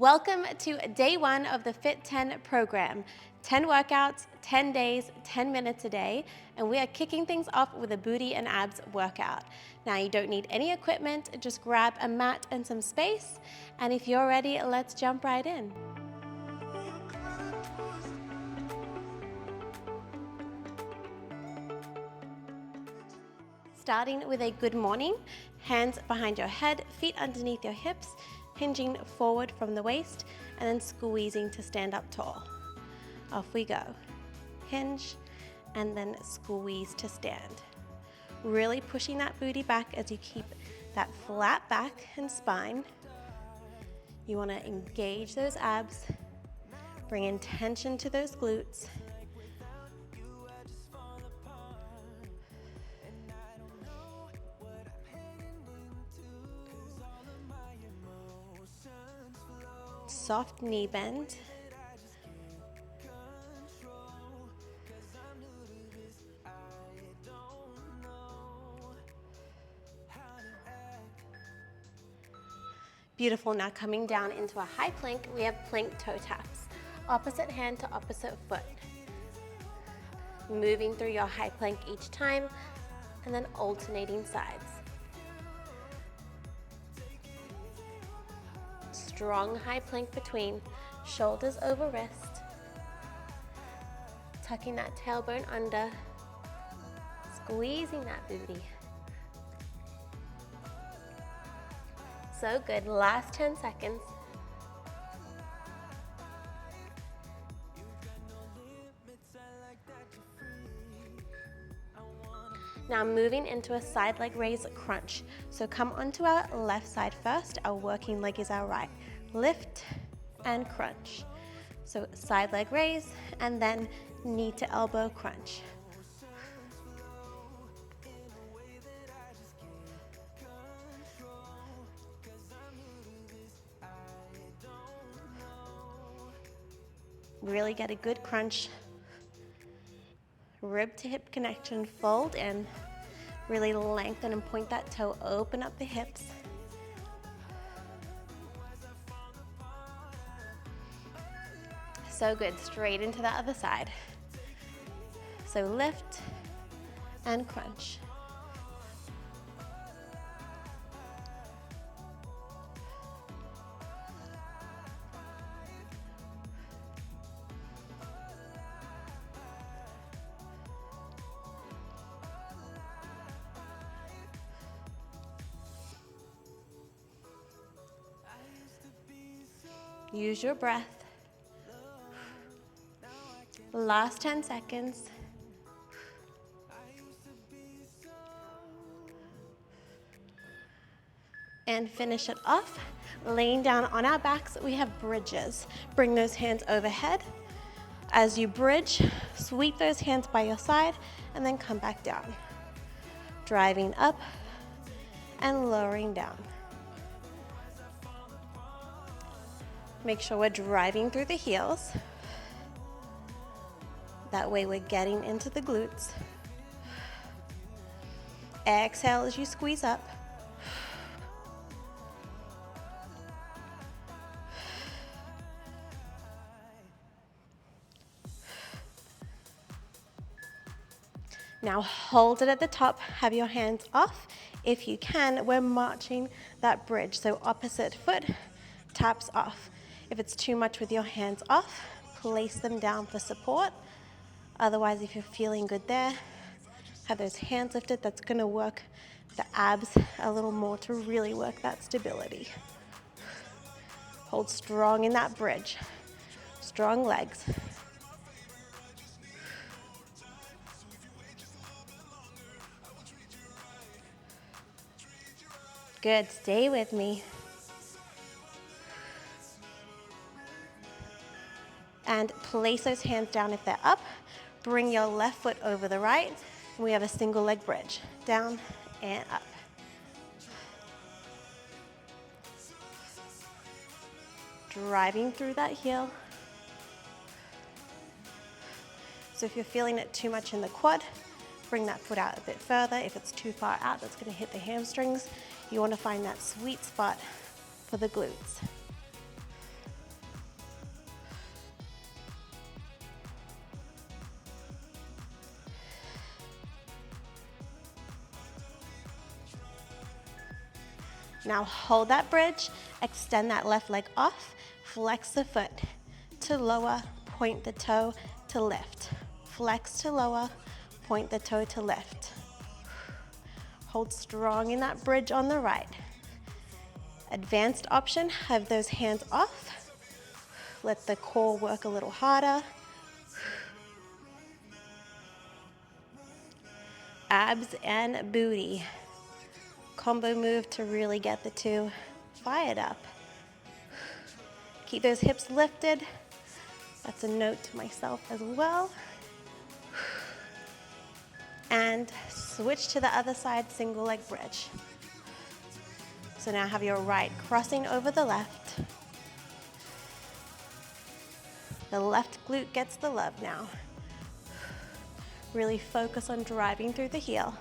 Welcome to day 1 of the FIT10 program. 10 workouts, 10 days, 10 minutes a day, and we are kicking things off with a booty and abs workout. Now you don't need any equipment, just grab a mat and some space, and if you're ready, let's jump right in. Starting with a good morning, hands behind your head, feet underneath your hips, hinging forward from the waist, and then squeezing to stand up tall. Off we go. Hinge, and then squeeze to stand. Really pushing that booty back as you keep that flat back and spine. You want to engage those abs, bring in tension to those glutes. Soft knee bend. Beautiful. Now coming down into a high plank, we have plank toe taps. Opposite hand to opposite foot. Moving through your high plank each time, and then alternating sides. Strong high plank between, shoulders over wrist. Tucking that tailbone under, squeezing that booty. So good, last 10 seconds. Now moving into a side leg raise crunch. So come onto our left side first, our working leg is our right. Lift and crunch. So side leg raise and then knee to elbow crunch. Really get a good crunch. Rib to hip connection, fold in. Really lengthen and point that toe, open up the hips. So good, straight into the other side. So lift and crunch. Use your breath. Last 10 seconds. And finish it off. Laying down on our backs, we have bridges. Bring those hands overhead. As you bridge, sweep those hands by your side and then come back down. Driving up and lowering down. Make sure we're driving through the heels. That way we're getting into the glutes. Exhale as you squeeze up. Now hold it at the top, have your hands off. If you can, we're marching that bridge. So opposite foot taps off. If it's too much with your hands off, place them down for support. Otherwise, if you're feeling good there, have those hands lifted. That's gonna work the abs a little more to really work that stability. Hold strong in that bridge. Strong legs. Good, stay with me. And place those hands down if they're up. Bring your left foot over the right. And we have a single leg bridge. Down and up. Driving through that heel. So if you're feeling it too much in the quad, bring that foot out a bit further. If it's too far out, that's going to hit the hamstrings. You want to find that sweet spot for the glutes. Now hold that bridge, extend that left leg off, flex the foot to lower, point the toe to lift. Flex to lower, point the toe to lift. Hold strong in that bridge on the right. Advanced option, have those hands off. Let the core work a little harder. Abs and booty. Combo move to really get the two fired up. Keep those hips lifted. That's a note to myself as well. And switch to the other side, single leg bridge. So now have your right crossing over the left. The left glute gets the love now. Really focus on driving through the heel.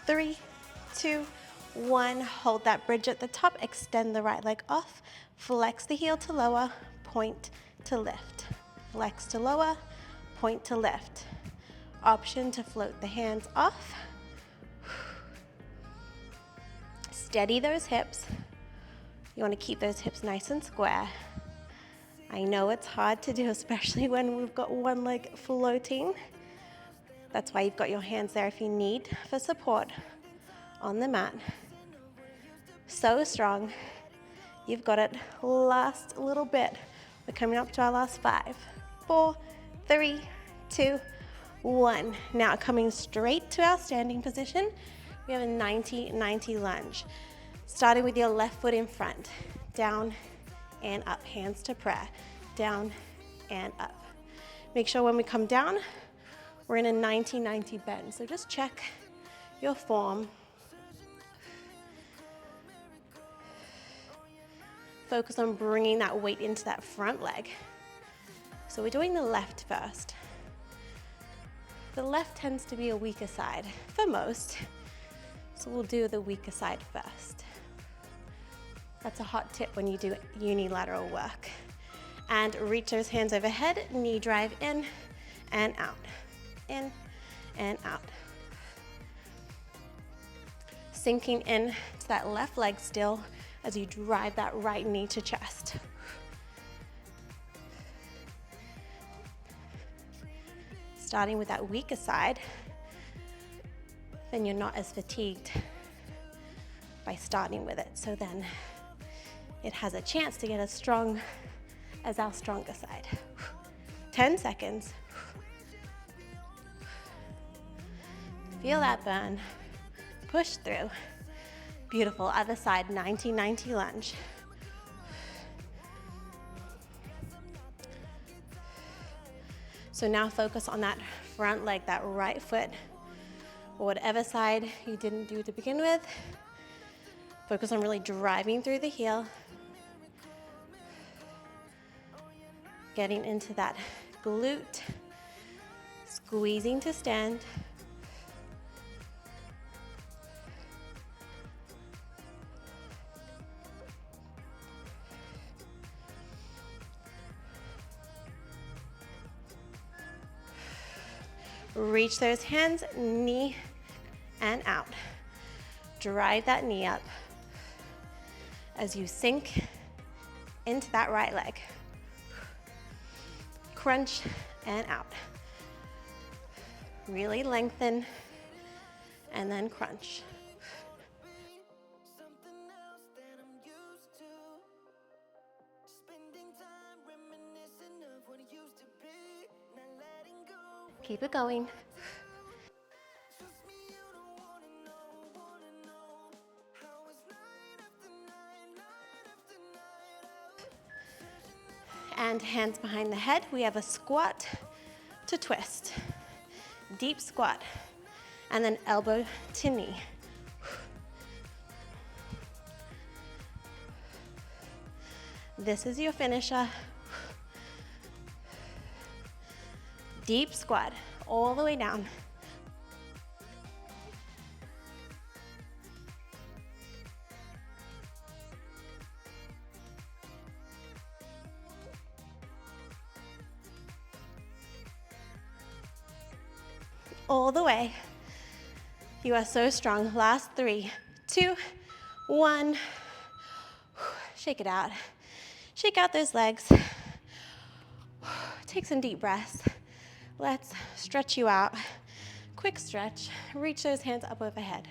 Three, two, one. Hold that bridge at the top, extend the right leg off, flex the heel to lower, point to lift. Flex to lower, point to lift. Option to float the hands off. Steady those hips. You want to keep those hips nice and square. I know it's hard to do, especially when we've got one leg floating. That's why you've got your hands there if you need for support on the mat. So strong. You've got it. Last little bit. We're coming up to our last 5, 4, 3, 2, 1. Now coming straight to our standing position, we have a 90-90 lunge. Starting with your left foot in front. Down and up. Hands to prayer. Down and up. Make sure when we come down, we're in a 90-90 bend, so just check your form. Focus on bringing that weight into that front leg. So we're doing the left first. The left tends to be a weaker side for most, so we'll do the weaker side first. That's a hot tip when you do unilateral work. And reach those hands overhead, knee drive in and out. In and out. Sinking in to that left leg still as you drive that right knee to chest. Starting with that weaker side, then you're not as fatigued by starting with it. So then it has a chance to get as strong as our stronger side. 10 seconds. Feel that burn. Push through. Beautiful. Other side, 90-90 lunge. So now focus on that front leg, that right foot, or whatever side you didn't do to begin with. Focus on really driving through the heel. Getting into that glute. Squeezing to stand. Reach those hands, knee and out. Drive that knee up as you sink into that right leg. Crunch and out. Really lengthen and then crunch. Keep it going. And hands behind the head. We have a squat to twist. Deep squat. And then elbow to knee. This is your finisher. Deep squat, all the way down. All the way. You are so strong. Last 3, 2, 1. Shake it out. Shake out those legs. Take some deep breaths. Let's stretch you out. Quick stretch. Reach those hands up overhead.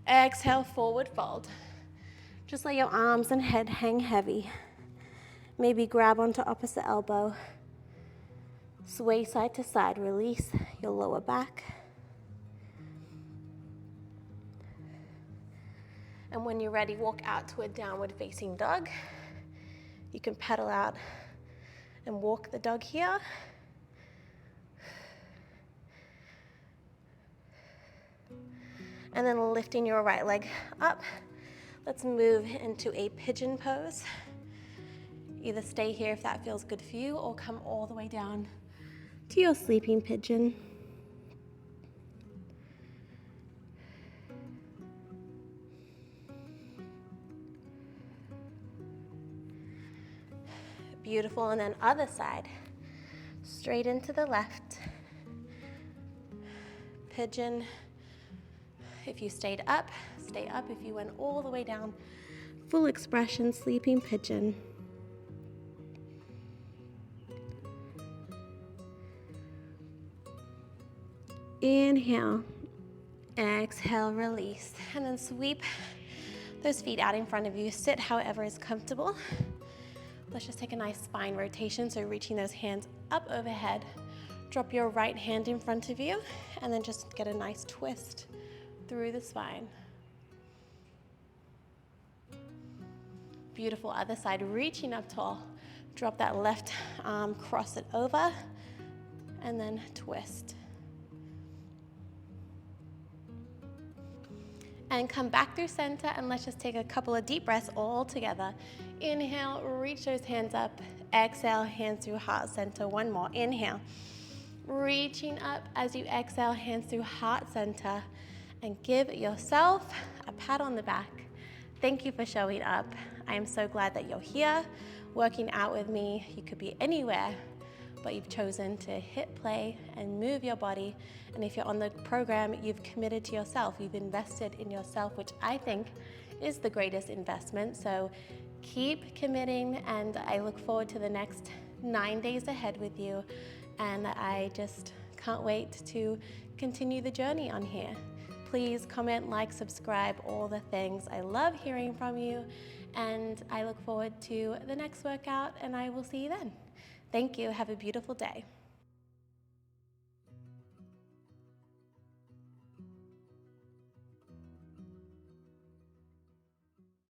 Exhale, forward fold. Just let your arms and head hang heavy. Maybe grab onto opposite elbow. Sway side to side. Release your lower back. And when you're ready, walk out to a downward facing dog. You can pedal out and walk the dog here. And then lifting your right leg up. Let's move into a pigeon pose. Either stay here if that feels good for you, or come all the way down to your sleeping pigeon. Beautiful, and then other side. Straight into the left. Pigeon. If you stayed up, stay up. If you went all the way down, full expression, sleeping pigeon. Inhale, exhale, release, and then sweep those feet out in front of you. Sit however is comfortable. Let's just take a nice spine rotation, so reaching those hands up overhead. Drop your right hand in front of you, and then just get a nice twist through the spine. Beautiful, other side, reaching up tall. Drop that left arm, cross it over, and then twist. And come back through center, and let's just take a couple of deep breaths all together. Inhale, reach those hands up. Exhale, hands through heart center. One more, inhale. Reaching up as you exhale, hands through heart center. And give yourself a pat on the back. Thank you for showing up. I am so glad that you're here, working out with me. You could be anywhere, but you've chosen to hit play and move your body. And if you're on the program, you've committed to yourself. You've invested in yourself, which I think is the greatest investment. So keep committing, and I look forward to the next 9 days ahead with you. And I just can't wait to continue the journey on here. Please comment, like, subscribe, all the things. I love hearing from you, and I look forward to the next workout, and I will see you then. Thank you. Have a beautiful day.